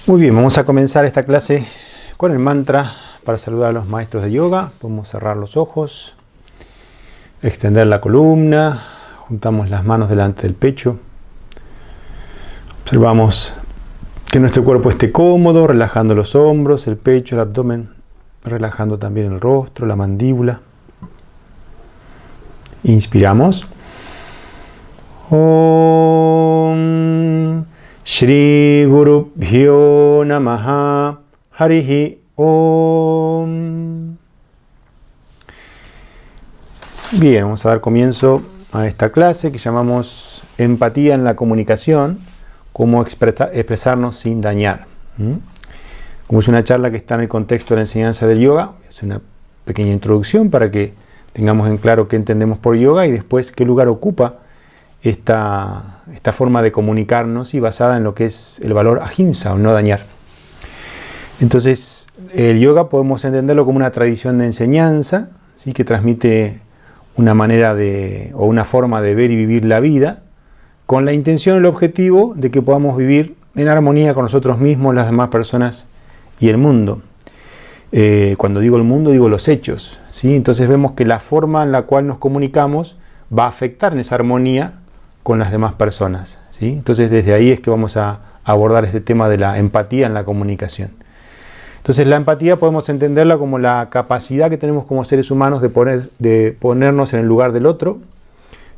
Muy bien, vamos a comenzar esta clase con el mantra para saludar a los maestros de yoga. Podemos cerrar los ojos, extender la columna, juntamos las manos delante del pecho. Observamos que nuestro cuerpo esté cómodo, relajando los hombros, el pecho, el abdomen, relajando también el rostro, la mandíbula. Inspiramos. Om Shri Gurubhyo Namaha Harihi Om. Bien, vamos a dar comienzo a esta clase que llamamos Empatía en la comunicación, cómo expresarnos sin dañar. Como es una charla que está en el contexto de la enseñanza del yoga, es una pequeña introducción para que tengamos en claro qué entendemos por yoga y después qué lugar ocupa esta forma de comunicarnos y basada en lo que es el valor ahimsa o no dañar. Entonces, el yoga podemos entenderlo como una tradición de enseñanza, ¿sí? Que transmite una manera o una forma de ver y vivir la vida, con la intención y el objetivo de que podamos vivir en armonía con nosotros mismos, las demás personas y el mundo. Cuando digo el mundo, digo los hechos, ¿sí? Entonces vemos que la forma en la cual nos comunicamos va a afectar en esa armonía con las demás personas, ¿sí? Entonces desde ahí es que vamos a abordar este tema de la empatía en la comunicación. Entonces la empatía podemos entenderla como la capacidad que tenemos como seres humanos de ponernos en el lugar del otro,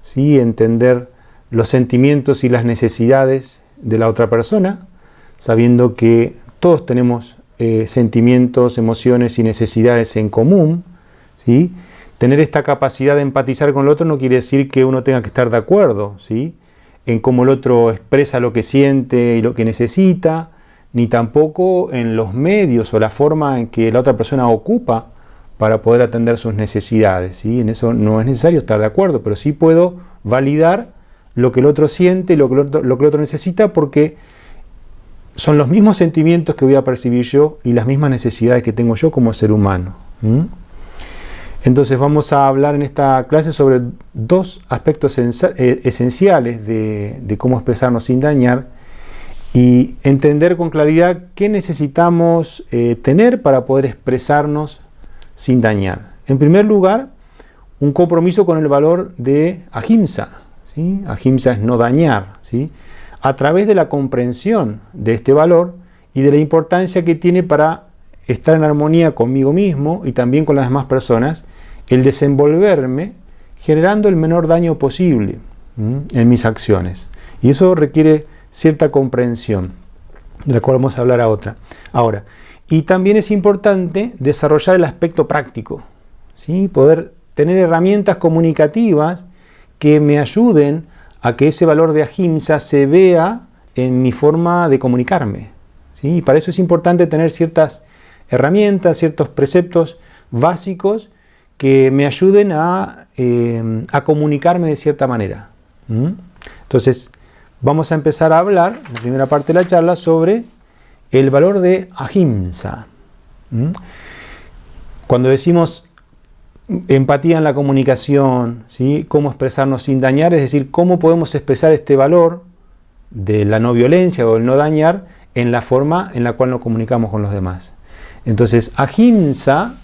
¿sí? Entender los sentimientos y las necesidades de la otra persona, sabiendo que todos tenemos sentimientos, emociones y necesidades en común, ¿sí? Tener esta capacidad de empatizar con el otro no quiere decir que uno tenga que estar de acuerdo, ¿sí? En cómo el otro expresa lo que siente y lo que necesita, ni tampoco en los medios o la forma en que la otra persona ocupa para poder atender sus necesidades, ¿sí? En eso no es necesario estar de acuerdo, pero sí puedo validar lo que el otro siente, lo que el otro necesita, porque son los mismos sentimientos que voy a percibir yo y las mismas necesidades que tengo yo como ser humano. Entonces vamos a hablar en esta clase sobre dos aspectos esenciales de cómo expresarnos sin dañar y entender con claridad qué necesitamos tener para poder expresarnos sin dañar. En primer lugar, un compromiso con el valor de ahimsa, ¿sí? Ahimsa es no dañar, ¿sí? A través de la comprensión de este valor y de la importancia que tiene para estar en armonía conmigo mismo y también con las demás personas, el desenvolverme generando el menor daño posible en mis acciones. Y eso requiere cierta comprensión, de la cual vamos a hablar ahora. Y también es importante desarrollar el aspecto práctico, ¿sí? Poder tener herramientas comunicativas que me ayuden a que ese valor de ahimsa se vea en mi forma de comunicarme, ¿sí? Y para eso es importante tener ciertas herramientas, ciertos preceptos básicos que me ayuden a comunicarme de cierta manera. Entonces, vamos a empezar a hablar, en la primera parte de la charla, sobre el valor de ahimsa. Cuando decimos empatía en la comunicación, ¿sí? Cómo expresarnos sin dañar, es decir, cómo podemos expresar este valor de la no violencia o el no dañar en la forma en la cual nos comunicamos con los demás. Entonces, ahimsa,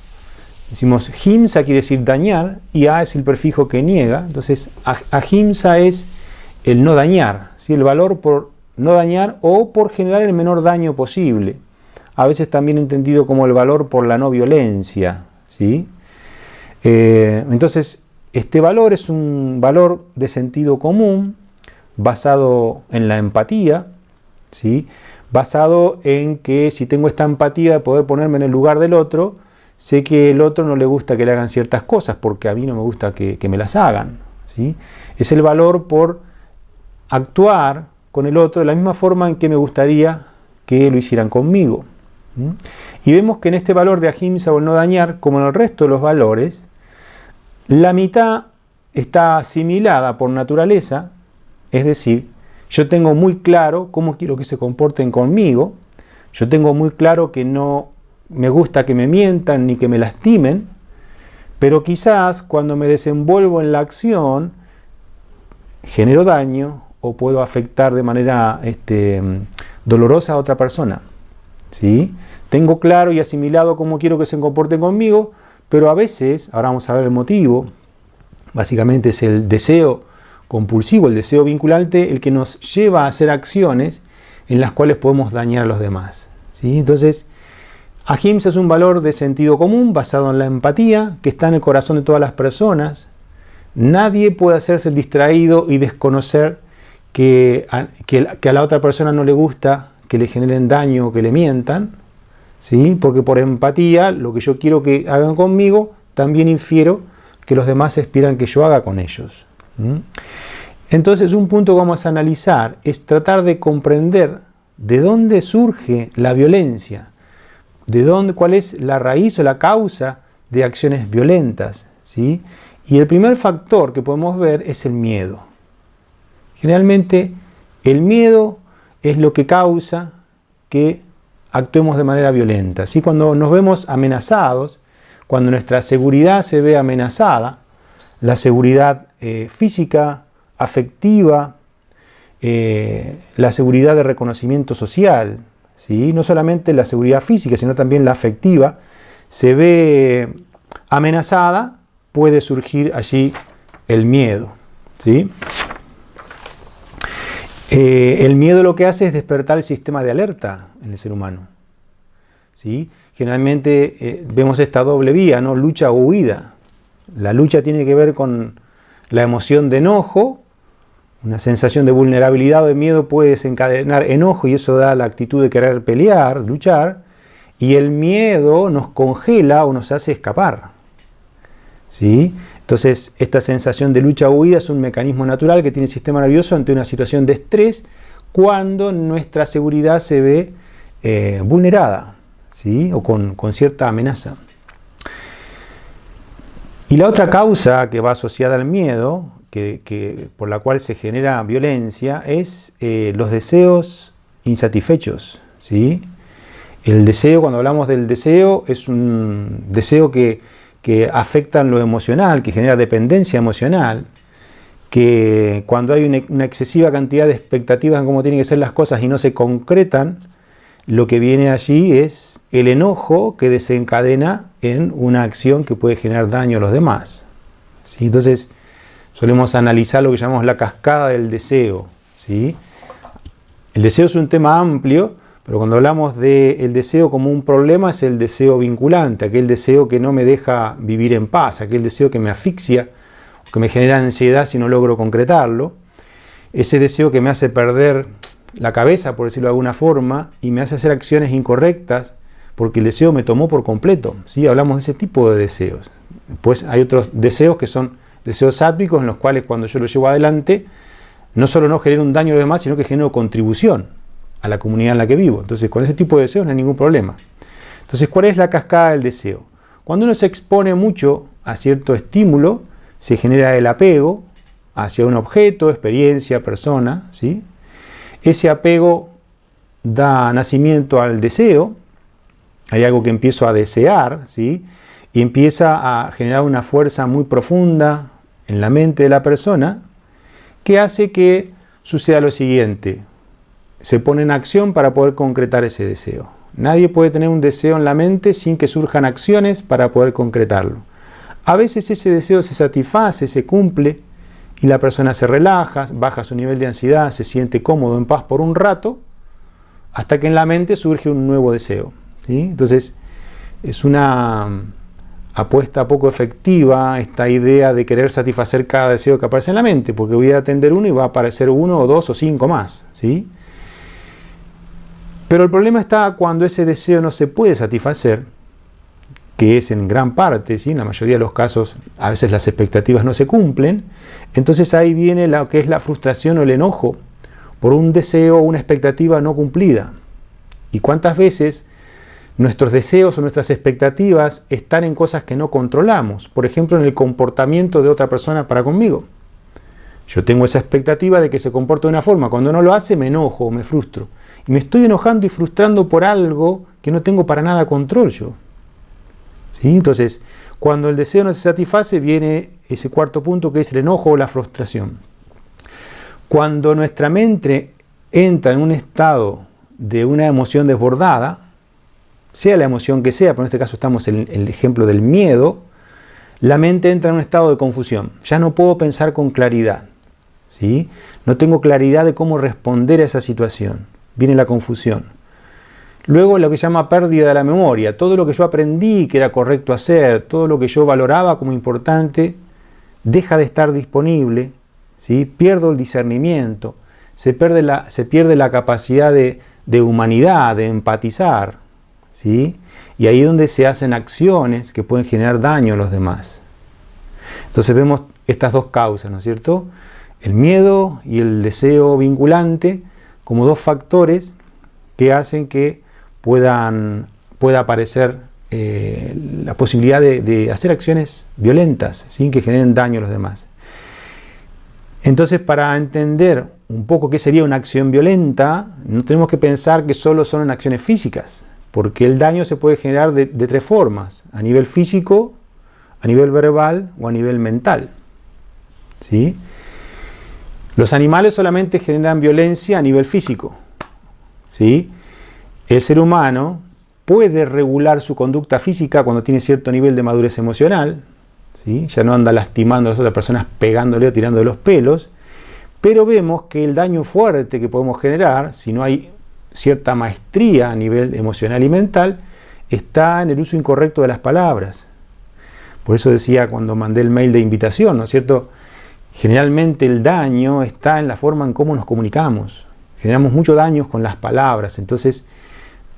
decimos himsa quiere decir dañar, y a es el prefijo que niega. Entonces, ahimsa es el no dañar, ¿sí? El valor por no dañar o por generar el menor daño posible. A veces también entendido como el valor por la no violencia, ¿sí? Entonces, este valor es un valor de sentido común, basado en la empatía, ¿sí? Basado en que si tengo esta empatía de poder ponerme en el lugar del otro, sé que el otro no le gusta que le hagan ciertas cosas porque a mí no me gusta que me las hagan, ¿sí? Es el valor por actuar con el otro de la misma forma en que me gustaría que lo hicieran conmigo. Y vemos que en este valor de ahimsa o el no dañar, como en el resto de los valores, la mitad está asimilada por naturaleza, es decir, yo tengo muy claro cómo quiero que se comporten conmigo, yo tengo muy claro que no me gusta que me mientan ni que me lastimen, pero quizás cuando me desenvuelvo en la acción genero daño o puedo afectar de manera dolorosa a otra persona. ¿sí? Tengo claro y asimilado cómo quiero que se comporten conmigo, pero a veces, ahora vamos a ver el motivo, básicamente es el deseo compulsivo, el deseo vinculante, el que nos lleva a hacer acciones en las cuales podemos dañar a los demás, ¿sí? Entonces, ahimsa es un valor de sentido común basado en la empatía que está en el corazón de todas las personas. Nadie puede hacerse el distraído y desconocer que a la otra persona no le gusta que le generen daño o que le mientan, ¿sí? Porque por empatía, lo que yo quiero que hagan conmigo, también infiero que los demás esperan que yo haga con ellos. Entonces, un punto que vamos a analizar es tratar de comprender de dónde surge la violencia, cuál es la raíz o la causa de acciones violentas, ¿sí? Y el primer factor que podemos ver es el miedo. Generalmente, el miedo es lo que causa que actuemos de manera violenta, ¿sí? Cuando nos vemos amenazados, cuando nuestra seguridad se ve amenazada, la seguridad física, afectiva, la seguridad de reconocimiento social, ¿sí? No solamente la seguridad física, sino también la afectiva, se ve amenazada, puede surgir allí el miedo, ¿sí? El miedo lo que hace es despertar el sistema de alerta en el ser humano, ¿sí? Generalmente vemos esta doble vía, ¿no? Lucha o huida. La lucha tiene que ver con la emoción de enojo, una sensación de vulnerabilidad o de miedo puede desencadenar enojo y eso da la actitud de querer pelear, luchar, y el miedo nos congela o nos hace escapar, ¿sí? Entonces, esta sensación de lucha o huida es un mecanismo natural que tiene el sistema nervioso ante una situación de estrés cuando nuestra seguridad se ve vulnerada, ¿sí? O con cierta amenaza. Y la otra causa que va asociada al miedo, por la cual se genera violencia, es los deseos insatisfechos, ¿sí? El deseo, cuando hablamos del deseo, es un deseo que afecta en lo emocional, que genera dependencia emocional, que cuando hay una excesiva cantidad de expectativas en cómo tienen que ser las cosas y no se concretan, lo que viene allí es el enojo que desencadena en una acción que puede generar daño a los demás, ¿sí? Entonces, solemos analizar lo que llamamos la cascada del deseo, ¿sí? El deseo es un tema amplio, pero cuando hablamos del deseo como un problema es el deseo vinculante, aquel deseo que no me deja vivir en paz, aquel deseo que me asfixia, que me genera ansiedad si no logro concretarlo, ese deseo que me hace perder la cabeza, por decirlo de alguna forma, y me hace hacer acciones incorrectas porque el deseo me tomó por completo, ¿sí? Hablamos de ese tipo de deseos. Después hay otros deseos que son deseos sádvicos en los cuales cuando yo los llevo adelante no solo no genero un daño a los demás, sino que genero contribución a la comunidad en la que vivo. Entonces, con ese tipo de deseos no hay ningún problema. Entonces, ¿cuál es la cascada del deseo? Cuando uno se expone mucho a cierto estímulo, se genera el apego hacia un objeto, experiencia, persona, ¿sí? Ese apego da nacimiento al deseo, hay algo que empiezo a desear, ¿sí? Y empieza a generar una fuerza muy profunda en la mente de la persona que hace que suceda lo siguiente: se pone en acción para poder concretar ese deseo. Nadie puede tener un deseo en la mente sin que surjan acciones para poder concretarlo. A veces ese deseo se satisface, se cumple, y la persona se relaja, baja su nivel de ansiedad, se siente cómodo, en paz por un rato, hasta que en la mente surge un nuevo deseo, ¿sí? Entonces, es una apuesta poco efectiva esta idea de querer satisfacer cada deseo que aparece en la mente, porque voy a atender uno y va a aparecer uno o dos o cinco más, ¿sí? Pero el problema está cuando ese deseo no se puede satisfacer, que es en gran parte, ¿sí? En la mayoría de los casos, a veces las expectativas no se cumplen. Entonces ahí viene lo que es la frustración o el enojo por un deseo o una expectativa no cumplida. ¿Y cuántas veces nuestros deseos o nuestras expectativas están en cosas que no controlamos? Por ejemplo, en el comportamiento de otra persona para conmigo. Yo tengo esa expectativa de que se comporte de una forma. Cuando no lo hace, me enojo o me frustro. Y me estoy enojando y frustrando por algo que no tengo para nada control yo, ¿sí? Entonces, cuando el deseo no se satisface, viene ese cuarto punto que es el enojo o la frustración. Cuando nuestra mente entra en un estado de una emoción desbordada, sea la emoción que sea, pero en este caso estamos en el ejemplo del miedo, la mente entra en un estado de confusión. Ya no puedo pensar con claridad, ¿sí? No tengo claridad de cómo responder a esa situación. Viene la confusión. Luego lo que se llama pérdida de la memoria. Todo lo que yo aprendí que era correcto hacer, todo lo que yo valoraba como importante, deja de estar disponible, ¿sí? Pierdo el discernimiento, se pierde la capacidad de humanidad, de empatizar, ¿sí? Y ahí es donde se hacen acciones que pueden generar daño a los demás. Entonces vemos estas dos causas, ¿no es cierto? El miedo y el deseo vinculante como dos factores que hacen que pueda aparecer la posibilidad de hacer acciones violentas, sin que generen daño a los demás. Entonces, para entender un poco qué sería una acción violenta, no tenemos que pensar que solo son acciones físicas, porque el daño se puede generar de tres formas: a nivel físico, a nivel verbal o a nivel mental, ¿sí? Los animales solamente generan violencia a nivel físico, ¿sí? El ser humano puede regular su conducta física cuando tiene cierto nivel de madurez emocional, ¿sí? Ya no anda lastimando a las otras personas, pegándole o tirando de los pelos, pero vemos que el daño fuerte que podemos generar, si no hay cierta maestría a nivel emocional y mental, está en el uso incorrecto de las palabras. Por eso decía cuando mandé el mail de invitación, ¿no es cierto? Generalmente el daño está en la forma en cómo nos comunicamos. Generamos mucho daño con las palabras, entonces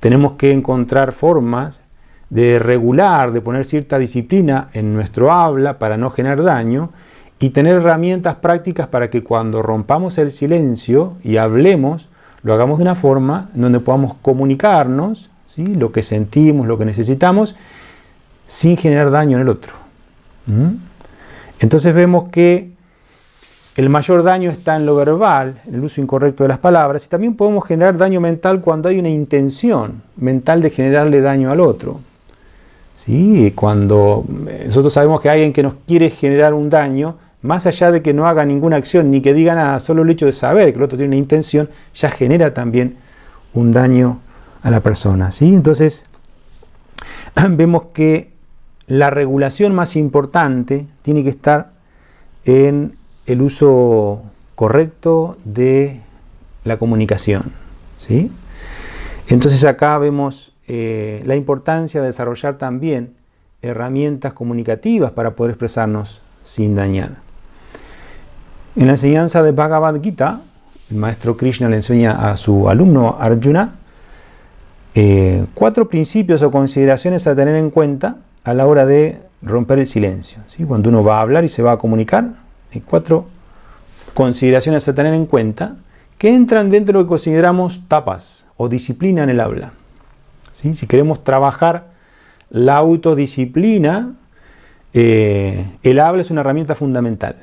tenemos que encontrar formas de regular, de poner cierta disciplina en nuestro habla para no generar daño y tener herramientas prácticas para que cuando rompamos el silencio y hablemos, lo hagamos de una forma en donde podamos comunicarnos, ¿sí? Lo que sentimos, lo que necesitamos, sin generar daño en el otro. Entonces vemos que el mayor daño está en lo verbal, en el uso incorrecto de las palabras, y también podemos generar daño mental cuando hay una intención mental de generarle daño al otro. ¿Sí? Cuando nosotros sabemos que hay alguien que nos quiere generar un daño, más allá de que no haga ninguna acción ni que diga nada, solo el hecho de saber que el otro tiene una intención, ya genera también un daño a la persona, ¿sí? Entonces, vemos que la regulación más importante tiene que estar en el uso correcto de la comunicación, ¿sí? Entonces acá vemos la importancia de desarrollar también herramientas comunicativas para poder expresarnos sin dañar. En la enseñanza de Bhagavad Gita, el maestro Krishna le enseña a su alumno Arjuna 4 principios o consideraciones a tener en cuenta a la hora de romper el silencio, ¿sí? Cuando uno va a hablar y se va a comunicar, hay 4 consideraciones a tener en cuenta que entran dentro de lo que consideramos tapas o disciplina en el habla, ¿sí? Si queremos trabajar la autodisciplina, el habla es una herramienta fundamental,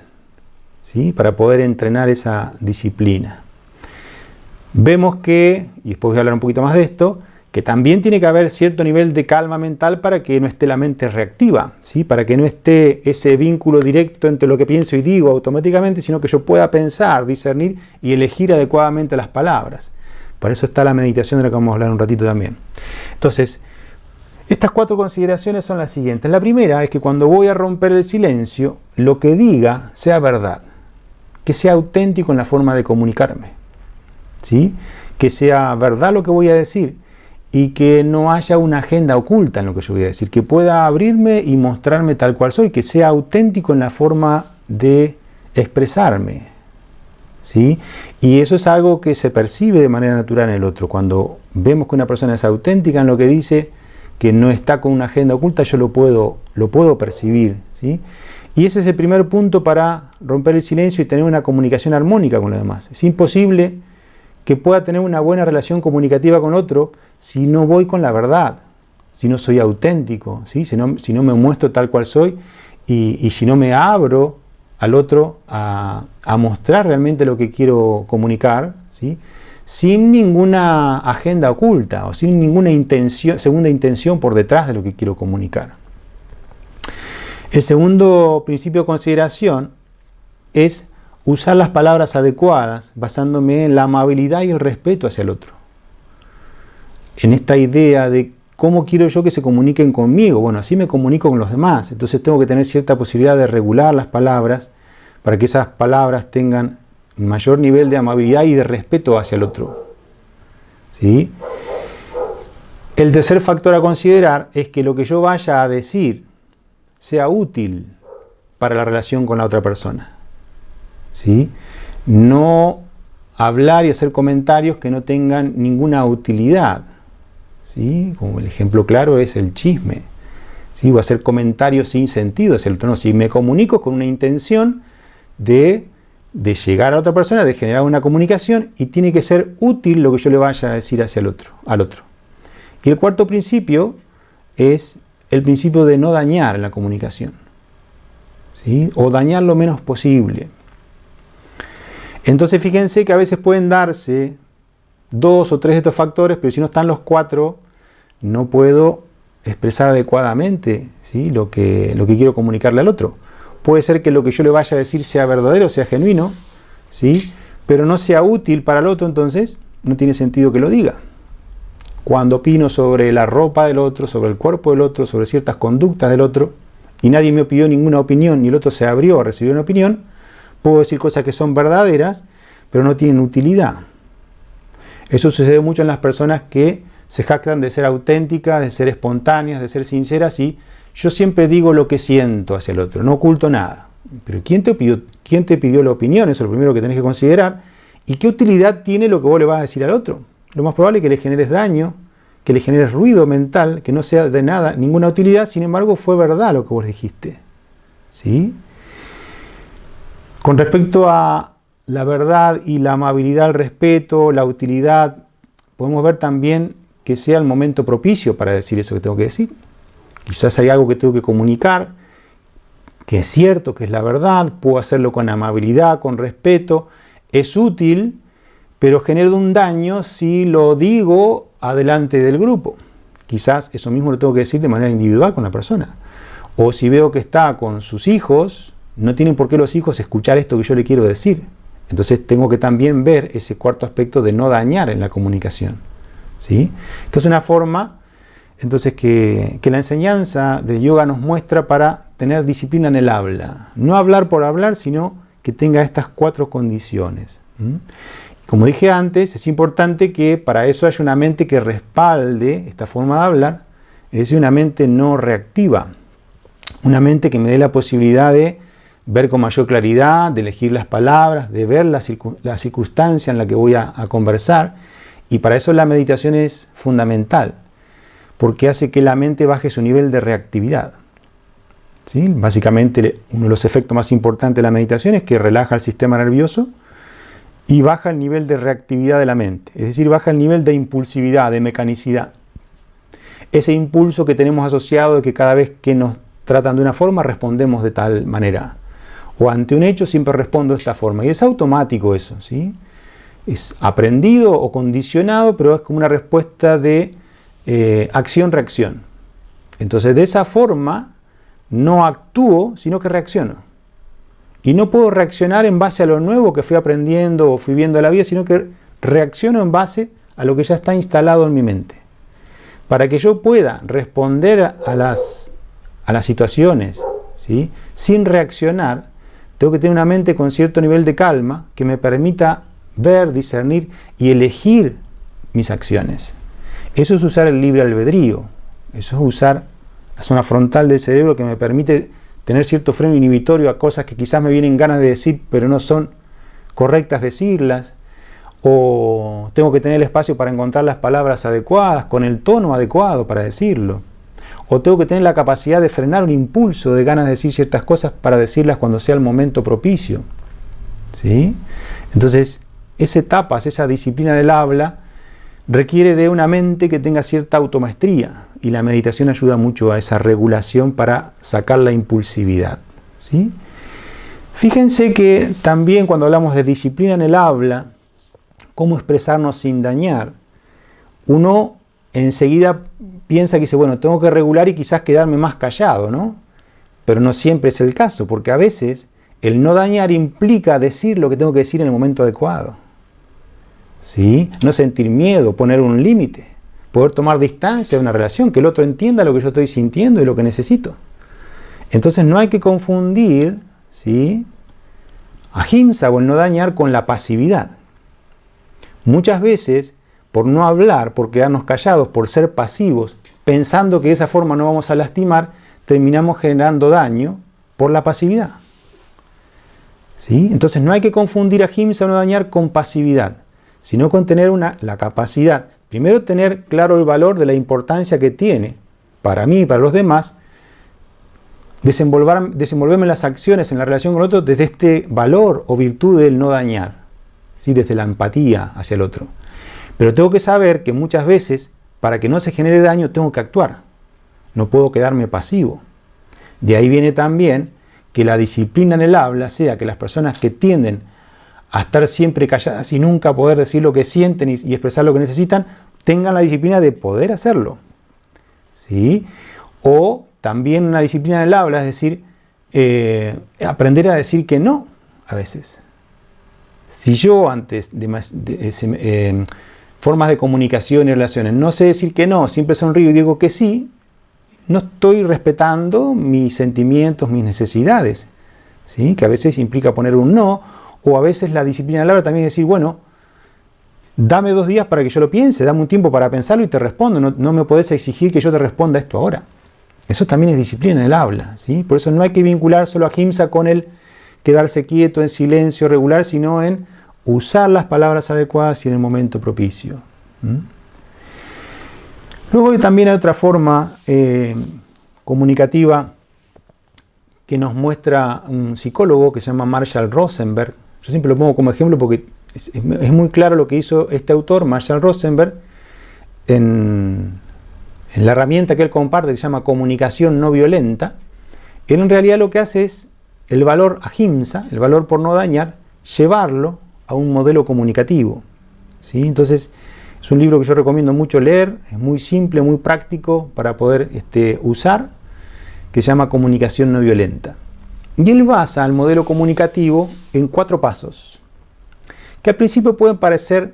¿sí? Para poder entrenar esa disciplina. Vemos que, y después voy a hablar un poquito más de esto, que también tiene que haber cierto nivel de calma mental para que no esté la mente reactiva, ¿sí? Para que no esté ese vínculo directo entre lo que pienso y digo automáticamente, sino que yo pueda pensar, discernir y elegir adecuadamente las palabras. Por eso está la meditación de la que vamos a hablar un ratito también. Entonces, estas 4 consideraciones son las siguientes. La primera es que cuando voy a romper el silencio, lo que diga sea verdad, que sea auténtico en la forma de comunicarme, ¿sí? Que sea verdad lo que voy a decir y que no haya una agenda oculta en lo que yo voy a decir, que pueda abrirme y mostrarme tal cual soy, que sea auténtico en la forma de expresarme, ¿sí? Y eso es algo que se percibe de manera natural en el otro. Cuando vemos que una persona es auténtica en lo que dice, que no está con una agenda oculta, yo lo puedo percibir, ¿sí? Y ese es el primer punto para romper el silencio y tener una comunicación armónica con los demás. Es imposible que pueda tener una buena relación comunicativa con otro si no voy con la verdad, si no soy auténtico, ¿sí? Si no me muestro tal cual soy y si no me abro al otro a mostrar realmente lo que quiero comunicar, ¿sí? Sin ninguna agenda oculta o sin ninguna segunda intención por detrás de lo que quiero comunicar. El segundo principio de consideración es usar las palabras adecuadas basándome en la amabilidad y el respeto hacia el otro. En esta idea de ¿cómo quiero yo que se comuniquen conmigo? Bueno, así me comunico con los demás. Entonces tengo que tener cierta posibilidad de regular las palabras para que esas palabras tengan un mayor nivel de amabilidad y de respeto hacia el otro. ¿Sí? El tercer factor a considerar es que lo que yo vaya a decir sea útil para la relación con la otra persona. ¿Sí? No hablar y hacer comentarios que no tengan ninguna utilidad. ¿Sí? Como el ejemplo claro es el chisme. ¿Sí? O hacer comentarios sin sentido. No, si me comunico con una intención de llegar a otra persona, de generar una comunicación, y tiene que ser útil lo que yo le vaya a decir hacia el otro, al otro. Y el cuarto principio es el principio de no dañar la comunicación. ¿Sí? O dañar lo menos posible. Entonces fíjense que a veces pueden darse 2 o 3 de estos factores, pero si no están los 4, no puedo expresar adecuadamente, ¿sí? lo que quiero comunicarle al otro. Puede ser que lo que yo le vaya a decir sea verdadero, sea genuino, ¿sí? Pero no sea útil para el otro, entonces no tiene sentido que lo diga. Cuando opino sobre la ropa del otro, sobre el cuerpo del otro, sobre ciertas conductas del otro, y nadie me pidió ninguna opinión, y el otro se abrió a recibir una opinión, puedo decir cosas que son verdaderas, pero no tienen utilidad. Eso sucede mucho en las personas que se jactan de ser auténticas, de ser espontáneas, de ser sinceras, y yo siempre digo lo que siento hacia el otro, no oculto nada. Pero ¿quién te pidió la opinión? Eso es lo primero que tenés que considerar. ¿Y qué utilidad tiene lo que vos le vas a decir al otro? Lo más probable es que le generes daño, que le generes ruido mental, que no sea de nada, ninguna utilidad, sin embargo fue verdad lo que vos dijiste. ¿Sí? Con respecto a la verdad y la amabilidad, el respeto, la utilidad, podemos ver también que sea el momento propicio para decir eso que tengo que decir. Quizás hay algo que tengo que comunicar, que es cierto, que es la verdad, puedo hacerlo con amabilidad, con respeto, es útil, pero genera un daño si lo digo adelante del grupo. Quizás eso mismo lo tengo que decir de manera individual con la persona. O si veo que está con sus hijos, no tienen por qué los hijos escuchar esto que yo le quiero decir. Entonces tengo que también ver ese cuarto aspecto de no dañar en la comunicación. ¿Sí? Esta es una forma entonces que la enseñanza del yoga nos muestra para tener disciplina en el habla. No hablar por hablar, sino que tenga estas 4 condiciones. Como dije antes, es importante que para eso haya una mente que respalde esta forma de hablar, es decir, una mente no reactiva. Una mente que me dé la posibilidad de ver con mayor claridad, de elegir las palabras, de ver la circunstancia en la que voy a conversar. Y para eso la meditación es fundamental, porque hace que la mente baje su nivel de reactividad. ¿Sí? Básicamente, uno de los efectos más importantes de la meditación es que relaja el sistema nervioso y baja el nivel de reactividad de la mente. Es decir, baja el nivel de impulsividad, de mecanicidad. Ese impulso que tenemos asociado de que cada vez que nos tratan de una forma, respondemos de tal manera. O ante un hecho siempre respondo de esta forma. Y es automático eso, ¿sí? Es aprendido o condicionado, pero es como una respuesta de acción-reacción. Entonces, de esa forma, no actúo, sino que reacciono. Y no puedo reaccionar en base a lo nuevo que fui aprendiendo o fui viendo en la vida, sino que reacciono en base a lo que ya está instalado en mi mente. Para que yo pueda responder a las situaciones, ¿sí? Sin reaccionar, tengo que tener una mente con cierto nivel de calma que me permita ver, discernir y elegir mis acciones. Eso es usar el libre albedrío. Eso es usar la zona frontal del cerebro que me permite tener cierto freno inhibitorio a cosas que quizás me vienen ganas de decir, pero no son correctas decirlas. O tengo que tener el espacio para encontrar las palabras adecuadas, con el tono adecuado para decirlo. O tengo que tener la capacidad de frenar un impulso de ganas de decir ciertas cosas para decirlas cuando sea el momento propicio. ¿Sí? Entonces, esa etapa, esa disciplina del habla, requiere de una mente que tenga cierta automaestría. Y la meditación ayuda mucho a esa regulación para sacar la impulsividad. ¿Sí? Fíjense que también cuando hablamos de disciplina en el habla, cómo expresarnos sin dañar, uno enseguida piensa que dice, bueno, tengo que regular y quizás quedarme más callado, ¿no? Pero no siempre es el caso, porque a veces el no dañar implica decir lo que tengo que decir en el momento adecuado. ¿Sí? No sentir miedo, poner un límite. poder tomar distancia de una relación, que el otro entienda lo que yo estoy sintiendo y lo que necesito. Entonces no hay que confundir, ¿sí?, ahimsa o el no dañar con la pasividad. Muchas veces, por no hablar, por quedarnos callados, por ser pasivos, pensando que de esa forma no vamos a lastimar, terminamos generando daño por la pasividad. ¿Sí? Entonces no hay que confundir ahimsa o no dañar con pasividad, sino con tener la capacidad, primero tener claro el valor de la importancia que tiene para mí y para los demás, desenvolverme en las acciones, en la relación con el otro, desde este valor o virtud del no dañar, ¿sí?, desde la empatía hacia el otro. Pero tengo que saber que muchas veces, para que no se genere daño, tengo que actuar. No puedo quedarme pasivo. De ahí viene también que la disciplina en el habla sea que las personas que tienden a estar siempre calladas y nunca poder decir lo que sienten y expresar lo que necesitan, tengan la disciplina de poder hacerlo. ¿Sí? O también una disciplina en el habla, es decir, aprender a decir que no a veces. Si yo antes de formas de comunicación y relaciones no sé decir que no, siempre sonrío y digo que sí, no estoy respetando mis sentimientos, mis necesidades, ¿sí?, que a veces implica poner un no, o a veces la disciplina del habla también es decir, bueno, dame 2 días para que yo lo piense, dame un tiempo para pensarlo y te respondo, no me podés exigir que yo te responda esto ahora. Eso también es disciplina en el habla, ¿sí? Por eso no hay que vincular solo a ahimsa con el quedarse quieto en silencio regular, sino en usar las palabras adecuadas y en el momento propicio. Luego también hay otra forma comunicativa que nos muestra un psicólogo que se llama Marshall Rosenberg. Yo siempre lo pongo como ejemplo porque es muy claro lo que hizo este autor, Marshall Rosenberg, en la herramienta que él comparte, que se llama comunicación no violenta. Él en realidad lo que hace es el valor ahimsa, el valor por no dañar, llevarlo a un modelo comunicativo, ¿sí? Entonces, es un libro que yo recomiendo mucho leer, es muy simple, muy práctico para poder usar, que se llama Comunicación no violenta. Y él basa el modelo comunicativo en 4 pasos, que al principio pueden parecer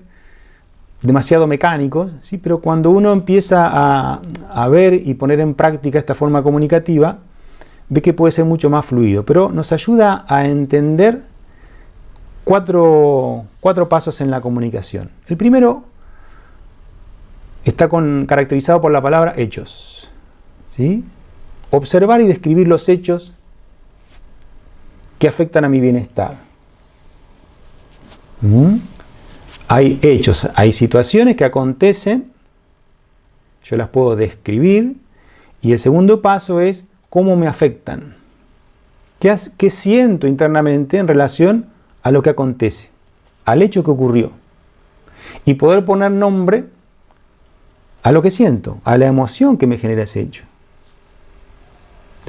demasiado mecánicos, ¿sí?, pero cuando uno empieza a ver y poner en práctica esta forma comunicativa, ve que puede ser mucho más fluido, pero nos ayuda a entender 4 pasos en la comunicación. El primero está caracterizado por la palabra hechos, ¿sí? Observar y describir los hechos que afectan a mi bienestar. Hay hechos, hay situaciones que acontecen, yo las puedo describir, y el segundo paso es cómo me afectan. ¿Qué siento internamente en relación a lo que acontece, al hecho que ocurrió? Y poder poner nombre a lo que siento, a la emoción que me genera ese hecho.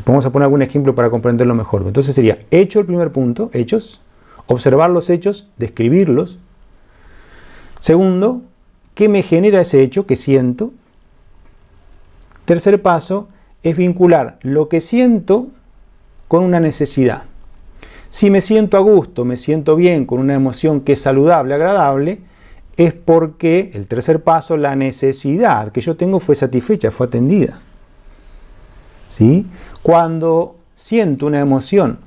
Vamos a poner algún ejemplo para comprenderlo mejor. Entonces sería hecho el primer punto, hechos, observar los hechos, describirlos. Segundo, ¿qué me genera ese hecho? ¿Qué siento? Tercer paso es vincular lo que siento con una necesidad. Si me siento a gusto, me siento bien, con una emoción que es saludable, agradable, es porque el tercer paso, la necesidad que yo tengo fue satisfecha, fue atendida. ¿Sí? Cuando siento una emoción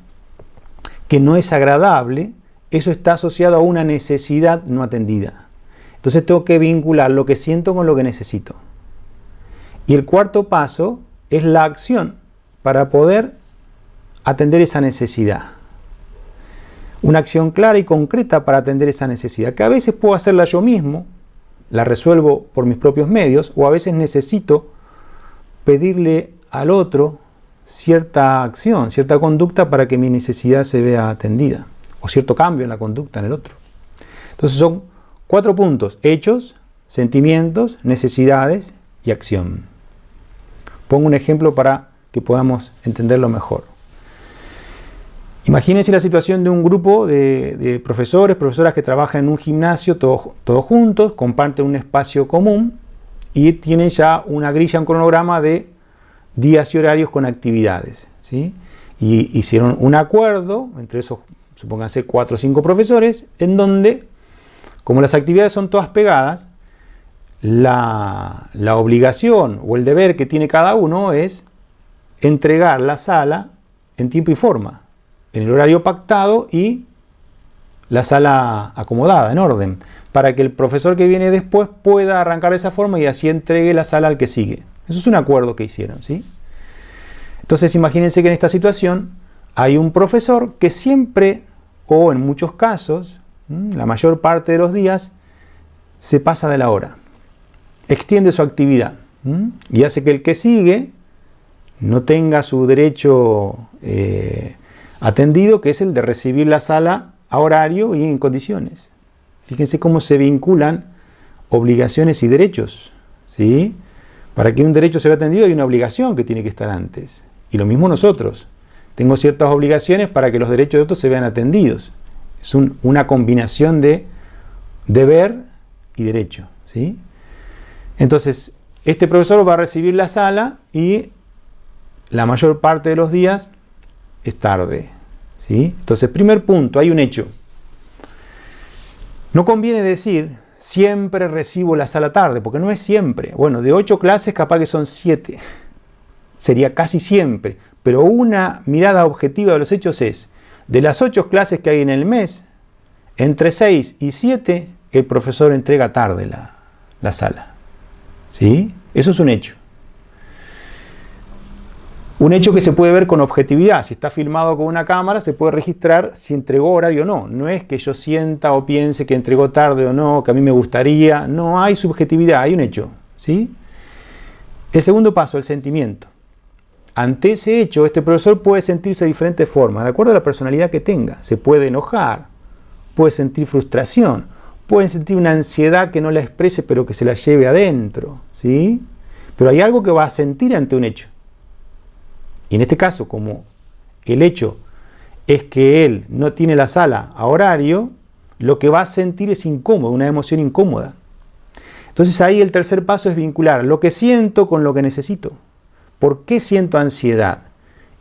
que no es agradable, eso está asociado a una necesidad no atendida. Entonces tengo que vincular lo que siento con lo que necesito. Y el cuarto paso es la acción para poder atender esa necesidad. Una acción clara y concreta para atender esa necesidad, que a veces puedo hacerla yo mismo, la resuelvo por mis propios medios, o a veces necesito pedirle al otro cierta acción, cierta conducta para que mi necesidad se vea atendida, o cierto cambio en la conducta en el otro. Entonces son 4 puntos: hechos, sentimientos, necesidades y acción. Pongo un ejemplo para que podamos entenderlo mejor. Imagínense la situación de un grupo de profesoras que trabajan en un gimnasio, todos juntos, comparten un espacio común y tienen ya una grilla, un cronograma de días y horarios con actividades, ¿sí? Y hicieron un acuerdo entre esos, supónganse 4 o 5 profesores, en donde, como las actividades son todas pegadas, la obligación o el deber que tiene cada uno es entregar la sala en tiempo y forma, en el horario pactado y la sala acomodada, en orden, para que el profesor que viene después pueda arrancar de esa forma y así entregue la sala al que sigue. Eso es un acuerdo que hicieron, ¿sí? Entonces imagínense que en esta situación hay un profesor que siempre, o en muchos casos, la mayor parte de los días, se pasa de la hora, extiende su actividad y hace que el que sigue no tenga su derecho atendido, que es el de recibir la sala a horario y en condiciones. Fíjense cómo se vinculan obligaciones y derechos, ¿sí? Para que un derecho se vea atendido hay una obligación que tiene que estar antes. Y lo mismo nosotros. Tengo ciertas obligaciones para que los derechos de otros se vean atendidos. Es una combinación de deber y derecho, ¿sí? Entonces, este profesor va a recibir la sala y la mayor parte de los días es tarde, ¿sí? Entonces, primer punto, hay un hecho. No conviene decir siempre recibo la sala tarde, porque no es siempre. Bueno, de 8 clases capaz que son 7. Sería casi siempre. Pero una mirada objetiva de los hechos es, de las 8 clases que hay en el mes, entre 6 y 7, el profesor entrega tarde la sala. ¿Sí? Eso es un hecho. Un hecho que se puede ver con objetividad. Si está filmado con una cámara, se puede registrar si entregó horario o no. No es que yo sienta o piense que entregó tarde o no, que a mí me gustaría. No hay subjetividad, hay un hecho, ¿sí? El segundo paso, el sentimiento. Ante ese hecho, este profesor puede sentirse de diferentes formas, de acuerdo a la personalidad que tenga. Se puede enojar, puede sentir frustración, puede sentir una ansiedad que no la exprese, pero que se la lleve adentro, ¿sí? Pero hay algo que va a sentir ante un hecho. Y en este caso, como el hecho es que él no tiene la sala a horario, lo que va a sentir es incómodo, una emoción incómoda. Entonces ahí el tercer paso es vincular lo que siento con lo que necesito. ¿Por qué siento ansiedad?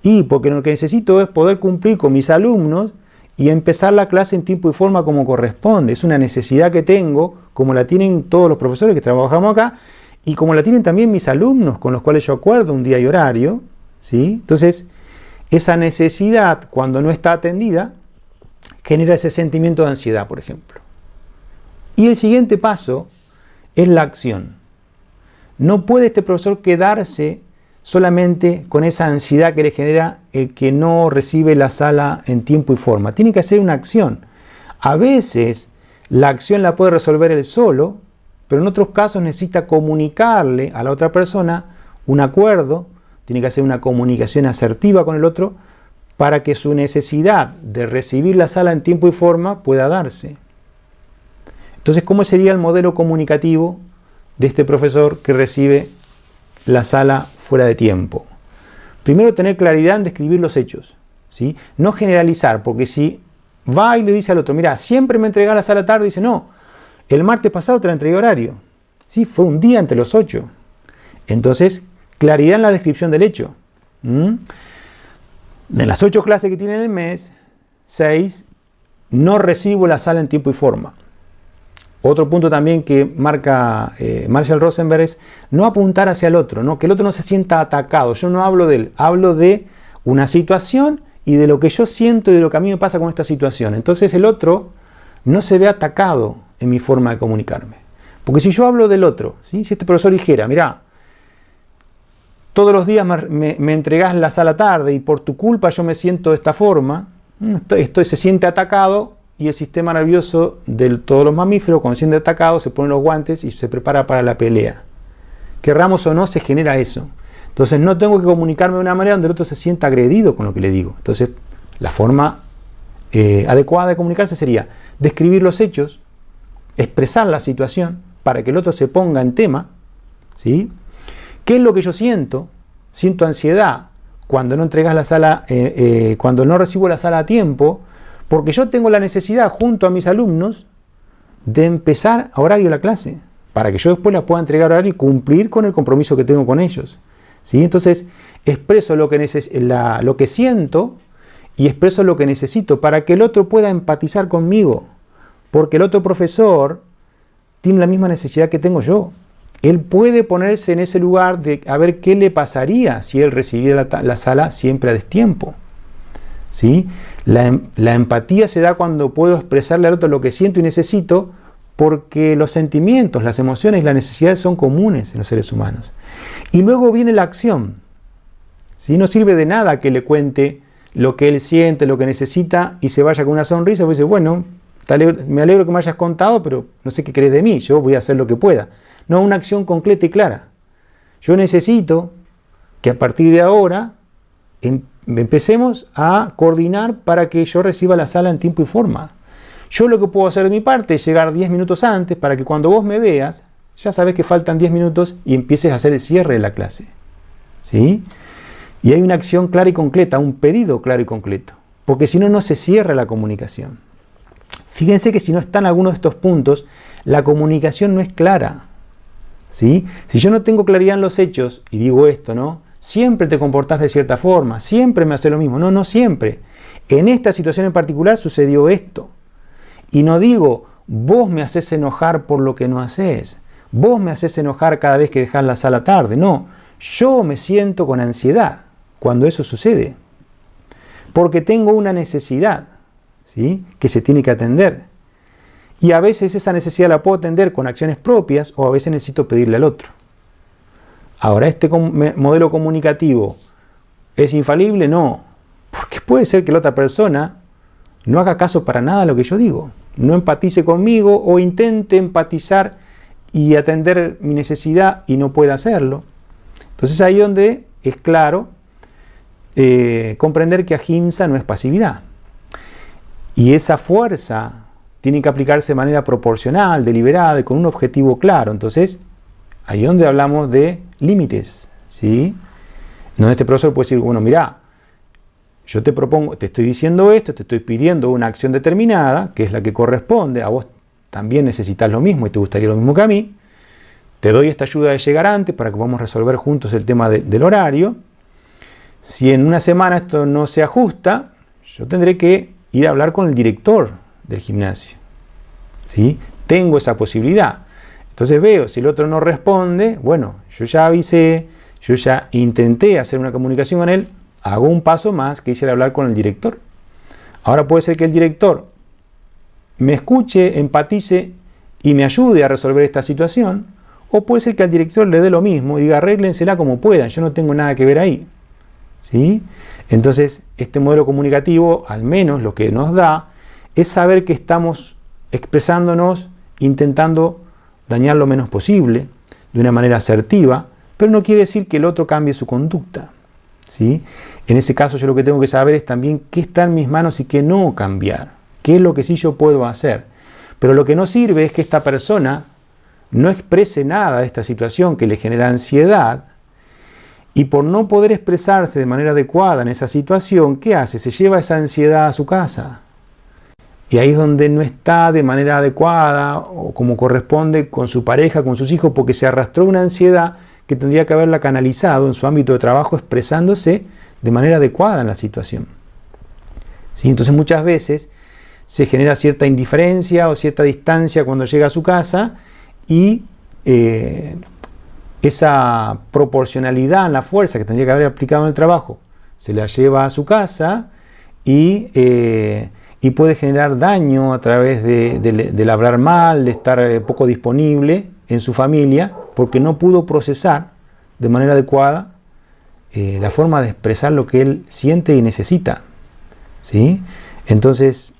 Y porque lo que necesito es poder cumplir con mis alumnos y empezar la clase en tiempo y forma como corresponde. Es una necesidad que tengo, como la tienen todos los profesores que trabajamos acá, y como la tienen también mis alumnos, con los cuales yo acuerdo un día y horario, ¿sí? Entonces, esa necesidad, cuando no está atendida, genera ese sentimiento de ansiedad, por ejemplo. Y el siguiente paso es la acción. No puede este profesor quedarse solamente con esa ansiedad que le genera el que no recibe la sala en tiempo y forma. Tiene que hacer una acción. A veces la acción la puede resolver él solo, pero en otros casos necesita comunicarle a la otra persona un acuerdo. Tiene que hacer una comunicación asertiva con el otro para que su necesidad de recibir la sala en tiempo y forma pueda darse. Entonces, ¿cómo sería el modelo comunicativo de este profesor que recibe la sala fuera de tiempo? Primero, tener claridad en describir los hechos, ¿sí? No generalizar, porque si va y le dice al otro, mira, siempre me entregás la sala tarde, dice, no, el martes pasado te la entregué horario. Sí, fue un día entre los 8. Entonces, claridad en la descripción del hecho. De las 8 clases que tiene en el mes, 6 no recibo la sala en tiempo y forma. Otro punto también que marca Marshall Rosenberg es no apuntar hacia el otro, ¿no? Que el otro no se sienta atacado. Yo no hablo de él, hablo de una situación y de lo que yo siento y de lo que a mí me pasa con esta situación. Entonces el otro no se ve atacado en mi forma de comunicarme. Porque si yo hablo del otro, ¿sí? Si este profesor dijera, mirá, todos los días me entregás la sala tarde y por tu culpa yo me siento de esta forma, se siente atacado y el sistema nervioso de todos los mamíferos, cuando se siente atacado, se ponen los guantes y se prepara para la pelea. Querramos o no, se genera eso. Entonces no tengo que comunicarme de una manera donde el otro se sienta agredido con lo que le digo. Entonces la forma adecuada de comunicarse sería describir los hechos, expresar la situación para que el otro se ponga en tema, ¿sí? ¿Qué es lo que yo siento? Siento ansiedad cuando no entregas la sala, cuando no recibo la sala a tiempo, porque yo tengo la necesidad junto a mis alumnos de empezar a horario la clase, para que yo después la pueda entregar a horario y cumplir con el compromiso que tengo con ellos, ¿sí? Entonces expreso lo que siento y expreso lo que necesito para que el otro pueda empatizar conmigo, porque el otro profesor tiene la misma necesidad que tengo yo. él puede ponerse en ese lugar de a ver qué le pasaría si él recibiera la sala siempre a destiempo. ¿Sí? La empatía se da cuando puedo expresarle al otro lo que siento y necesito, porque los sentimientos, las emociones y las necesidades son comunes en los seres humanos. Y luego viene la acción. ¿Sí? No sirve de nada que le cuente lo que él siente, lo que necesita, y se vaya con una sonrisa y dice, bueno, me alegro que me hayas contado, pero no sé qué querés de mí, yo voy a hacer lo que pueda. No, una acción concreta y clara. Yo necesito que a partir de ahora empecemos a coordinar para que yo reciba la sala en tiempo y forma. Yo lo que puedo hacer de mi parte es llegar 10 minutos antes para que cuando vos me veas, ya sabes que faltan 10 minutos y empieces a hacer el cierre de la clase. ¿Sí? Y hay una acción clara y concreta, un pedido claro y concreto, porque si no, no se cierra la comunicación. Fíjense que si no están algunos de estos puntos, la comunicación no es clara. ¿Sí? Si yo no tengo claridad en los hechos, y digo esto, ¿no? Siempre te comportás de cierta forma, siempre me haces lo mismo. No, no siempre. En esta situación en particular sucedió esto. Y no digo, vos me haces enojar por lo que no haces, vos me haces enojar cada vez que dejás la sala tarde. No, yo me siento con ansiedad cuando eso sucede, porque tengo una necesidad, ¿sí?, que se tiene que atender. Y a veces esa necesidad la puedo atender con acciones propias, o a veces necesito pedirle al otro. Ahora, ¿este modelo comunicativo es infalible? No, porque puede ser que la otra persona no haga caso para nada a lo que yo digo, no empatice conmigo o intente empatizar y atender mi necesidad y no pueda hacerlo. Entonces ahí donde es claro comprender que ahimsa no es pasividad. Y esa fuerza tiene que aplicarse de manera proporcional, deliberada y con un objetivo claro. Entonces, ahí donde hablamos de límites, ¿sí? Donde este profesor puede decir, bueno, mirá, yo te propongo, te estoy diciendo esto, te estoy pidiendo una acción determinada, que es la que corresponde, a vos también necesitas lo mismo y te gustaría lo mismo que a mí, te doy esta ayuda de llegar antes para que podamos resolver juntos el tema del horario. Si en una semana esto no se ajusta, yo tendré que ir a hablar con el director del gimnasio, ¿sí? Tengo esa posibilidad. Entonces veo, si el otro no responde, bueno, yo ya avisé, yo ya intenté hacer una comunicación con él, hago un paso más que ir a hablar con el director. Ahora puede ser que el director me escuche, empatice y me ayude a resolver esta situación, o puede ser que al director le dé lo mismo y diga, arréglensela como puedan, yo no tengo nada que ver ahí. ¿Sí? Entonces, este modelo comunicativo, al menos lo que nos da, es saber que estamos expresándonos, intentando dañar lo menos posible, de una manera asertiva, pero no quiere decir que el otro cambie su conducta. ¿Sí? En ese caso yo lo que tengo que saber es también qué está en mis manos y qué no cambiar, qué es lo que sí yo puedo hacer. Pero lo que no sirve es que esta persona no exprese nada de esta situación que le genera ansiedad, y por no poder expresarse de manera adecuada en esa situación, ¿qué hace? Se lleva esa ansiedad a su casa. Y ahí es donde no está de manera adecuada o como corresponde con su pareja, con sus hijos, porque se arrastró una ansiedad que tendría que haberla canalizado en su ámbito de trabajo, expresándose de manera adecuada en la situación. ¿Sí? Entonces muchas veces se genera cierta indiferencia o cierta distancia cuando llega a su casa, y esa proporcionalidad en la fuerza que tendría que haber aplicado en el trabajo se la lleva a su casa y puede generar daño a través del hablar mal, de estar poco disponible en su familia, porque no pudo procesar de manera adecuada la forma de expresar lo que él siente y necesita. ¿Sí? Entonces,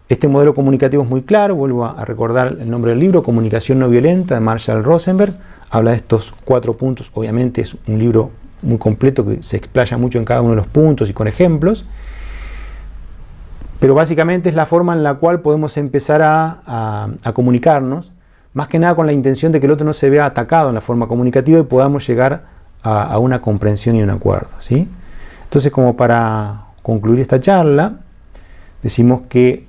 este modelo comunicativo es muy claro. Vuelvo a recordar el nombre del libro, Comunicación no violenta, de Marshall Rosenberg. Habla de estos 4 puntos. Obviamente es un libro muy completo que se explaya mucho en cada uno de los puntos y con ejemplos. Pero básicamente es la forma en la cual podemos empezar a comunicarnos, más que nada con la intención de que el otro no se vea atacado en la forma comunicativa y podamos llegar a una comprensión y un acuerdo. ¿Sí? Entonces, como para concluir esta charla, decimos que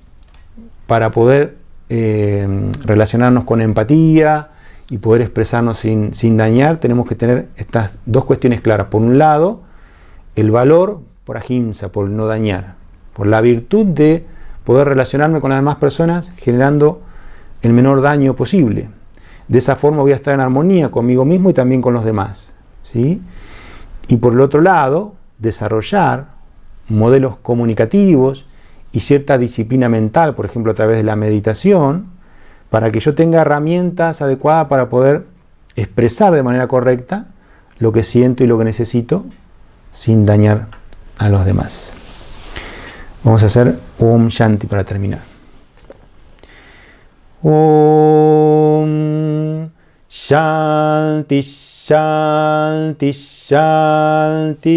para poder relacionarnos con empatía y poder expresarnos sin dañar, tenemos que tener estas 2 cuestiones claras. Por un lado, el valor por ahimsa, por no dañar, por la virtud de poder relacionarme con las demás personas generando el menor daño posible. De esa forma voy a estar en armonía conmigo mismo y también con los demás, ¿sí? Y por el otro lado, desarrollar modelos comunicativos y cierta disciplina mental, por ejemplo, a través de la meditación, para que yo tenga herramientas adecuadas para poder expresar de manera correcta lo que siento y lo que necesito sin dañar a los demás. Vamos a hacer Om Shanti para terminar. Om Shanti Shanti Shanti.